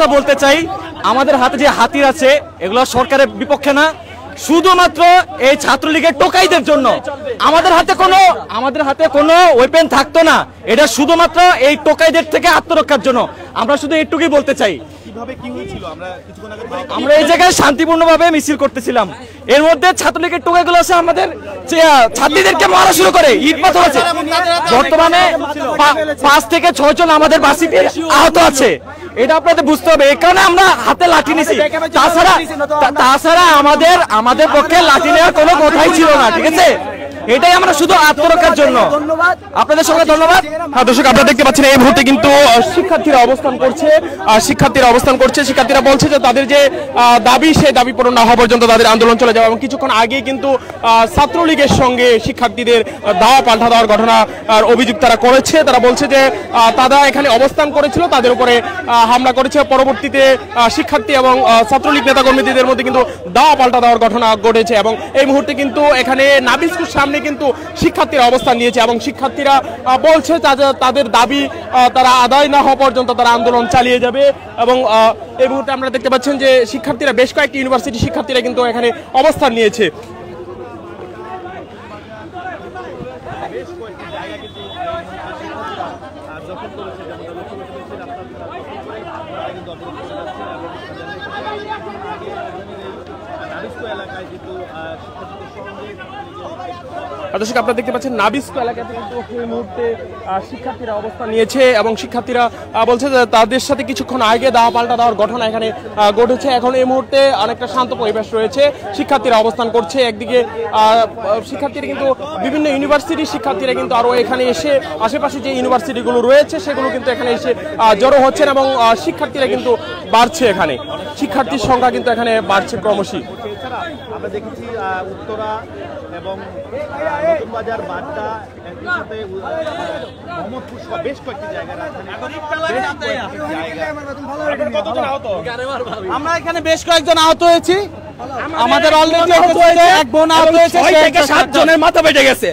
কথা বলতে চাই, আমাদের হাতে যে হাতিয়ার আছে এগুলো সরকারের বিপক্ষে না, শুধুমাত্র এই ছাত্রলীগের টোকাইদের জন্য। আমাদের হাতে কোনো ওয়েপেন থাকতো না, এটা শুধুমাত্র এই টোকাইদের থেকে আত্মরক্ষার জন্য। আমরা শুধু এইটুকুই বলতে চাই। আমরা এই জায়গায় শান্তিপূর্ণভাবে মিছিল করতেছিলাম, এর মধ্যে ছাত্রলীগের টোকাইগুলো আছে আমাদের ছাত্রীদেরকে মারা শুরু করে, ইট পাথর আছে। বর্তমানে 5 থেকে 6 জন আমাদের বাসিতে আহত আছে, এটা আপনাদের বুঝতে হবে। এই কারণে আমরা হাতে লাঠি নিছি, তাছাড়া আমাদের পক্ষে লাঠি নেওয়ার কোনো কথাই ছিল না, ঠিক আছে? এটাই আমরা শুধু আত্মরক্ষার জন্য। আপনাদের সঙ্গে ধন্যবাদ। হ্যাঁ দর্শক, আপনারা দেখতে পাচ্ছেন এই মুহূর্তে কিন্তু শিক্ষার্থীরা অবস্থান করছে। শিক্ষার্থীরা বলছে যে তাদের যে দাবি, সেই দাবি পূরণ না হওয়া পর্যন্ত তাদের আন্দোলন চলে যাবে। এবং কিছুক্ষণ আগে কিন্তু ছাত্রলীগের সঙ্গে শিক্ষার্থীদের দাওয়া পাল্টা দেওয়ার ঘটনার অভিযোগ তারা করেছে। তারা বলছে যে তারা এখানে অবস্থান করেছিল, তাদের উপরে হামলা করেছে। পরবর্তীতে শিক্ষার্থী এবং ছাত্রলীগ নেতাকর্মীদের মধ্যে কিন্তু দাওয়া পাল্টা দেওয়ার ঘটনা ঘটেছে। এবং এই মুহূর্তে কিন্তু এখানে নাবিল স্কুল সামনে কিন্তু শিক্ষার্থীরা অবস্থান নিয়েছে এবং শিক্ষার্থীরা বলছে তাদের দাবি তারা আদায় না হওয়া পর্যন্ত তারা আন্দোলন চালিয়ে যাবে। এবং এই মুহূর্তে আমরা দেখতে পাচ্ছেন যে শিক্ষার্থীরা, বেশ কয়েকটি ইউনিভার্সিটি শিক্ষার্থীরা কিন্তু এখানে অবস্থান নিয়েছে। দর্শক, আপনারা দেখতে পাচ্ছেন নাবিস্কো এলাকাতে কিন্তু এই মুহূর্তে শিক্ষার্থীরা অবস্থান নিয়েছে এবং শিক্ষার্থীরা বলছে যে তাদের সাথে কিছুক্ষণ আগে দাওয়া পাল্টা দেওয়ার ঘটনা এখানে ঘটেছে। এখন এই মুহূর্তে অনেকটা শান্ত পরিবেশ রয়েছে, শিক্ষার্থীরা অবস্থান করছে। একদিকে শিক্ষার্থীরা কিন্তু বিভিন্ন ইউনিভার্সিটির শিক্ষার্থীরা কিন্তু আরও এখানে এসে আশেপাশে যে ইউনিভার্সিটিগুলো রয়েছে সেগুলো কিন্তু এখানে এসে জড়ো হচ্ছেন এবং শিক্ষার্থীরা কিন্তু বাড়ছে। এখানে শিক্ষার্থীর সংখ্যা কিন্তু এখানে বাড়ছে ক্রমশই। আমরা দেখেছি উত্তরা এবং নতুন বাজার, বাড্ডা, মোহাম্মদপুর সহ বেশ কয়েকটি জায়গায় আমরা এখানে বেশ কয়েকজন আহত হয়েছি। আমাদের অলরেডি এক বোন আহত হয়েছে, 7 জনের মাথা ফেটে গেছে।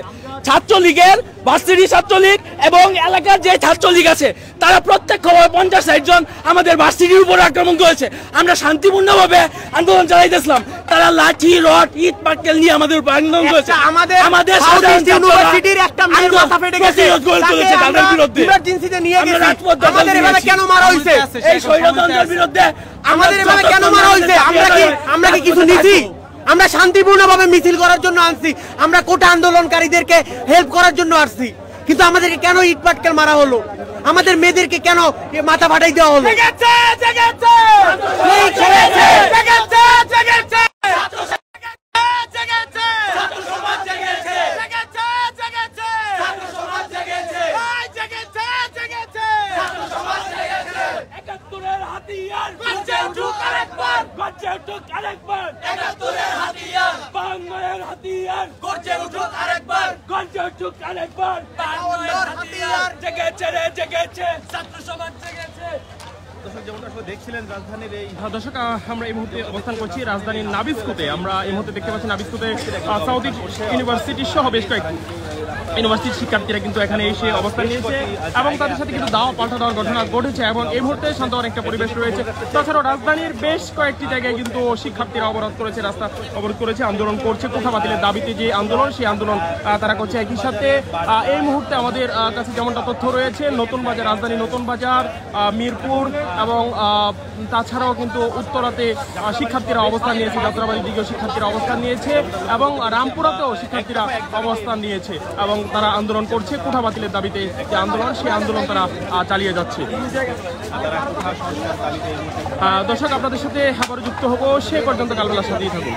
ছাত্রলীগের, ভার্সিটি ছাত্রলীগ এবং এলাকার যে ছাত্রলীগ আছে তারা প্রত্যক্ষভাবে 50-60 জন আমাদের ভার্সিটির উপর আক্রমণ করেছে। আমরা শান্তিপূর্ণভাবে আন্দোলন চালাইতেছিলাম, তারা লাঠি, রড, ইট পাটকেল নিয়ে আমাদের উপর আন্দোলন করেছে। আমাদের ইউনিভার্সিটির একটা মেয়ের মাথা ফেটে গেছে, তাদের বিরুদ্ধে ইমার্জেন্সিতে নিয়ে গেছে। আমাদের এখানে কেন মারা হইছে? এই স্বৈরতন্ত্রের বিরুদ্ধে আমাদের এখানে কেন মারা হইছে? আমরা কি কিছু নিছি? আমরা শান্তিপূর্ণভাবে মিছিল করার জন্য আনছি, আমরা কোটা আন্দোলনকারীদেরকে হেল্প করার জন্য আসছি, কিন্তু আমাদেরকে কেন ইট পাটকেল মারা হলো? আমাদের মেয়েদেরকে কেন মাথা ফাটাই দেওয়া হলো? দর্শক, আমরা এই মুহূর্তে অবস্থান করছি রাজধানীর নাবিস্কোতে। আমরা এই মুহূর্তে দেখতে পাচ্ছি নাবিস্কোতে সাউথ ইউনিভার্সিটি সহ বেশ কয়েকটি ইউনিভার্সিটির শিক্ষার্থীরা কিন্তু এখানে এসে অবস্থান নিয়েছে এবং তাদের সাথে কিন্তু দাওয়া পাল্টা দেওয়ার ঘটনা ঘটেছে এবং এই মুহূর্তে শান্ত অনেকটা পরিবেশ রয়েছে। তাছাড়াও রাজধানীর বেশ কয়েকটি জায়গায় কিন্তু শিক্ষার্থীরা অবরোধ করেছে, রাস্তা অবরোধ করেছে, আন্দোলন করছে। কোঠা বাতিলের দাবিতে যে আন্দোলন, সেই আন্দোলন তারা করছে। একই সাথে এই মুহূর্তে আমাদের কাছে যেমনটা তথ্য রয়েছে, নতুন বাজার, রাজধানী নতুন বাজার, মিরপুর এবং তাছাড়াও কিন্তু উত্তরাতে শিক্ষার্থীরা অবস্থান নিয়েছে, যাত্রাবাড়ির দিকেও শিক্ষার্থীরা অবস্থান নিয়েছে এবং রামপুরাতেও শিক্ষার্থীরা অবস্থান নিয়েছে এবং তারা আন্দোলন করছে। কোঠা বাতিলের দাবিতে যে আন্দোলন, সেই আন্দোলন তারা চালিয়ে যাচ্ছে। দর্শক, আপনাদের সাথে আবার যুক্ত হবো, সে পর্যন্ত কালবেলার সাথেই থাকুন।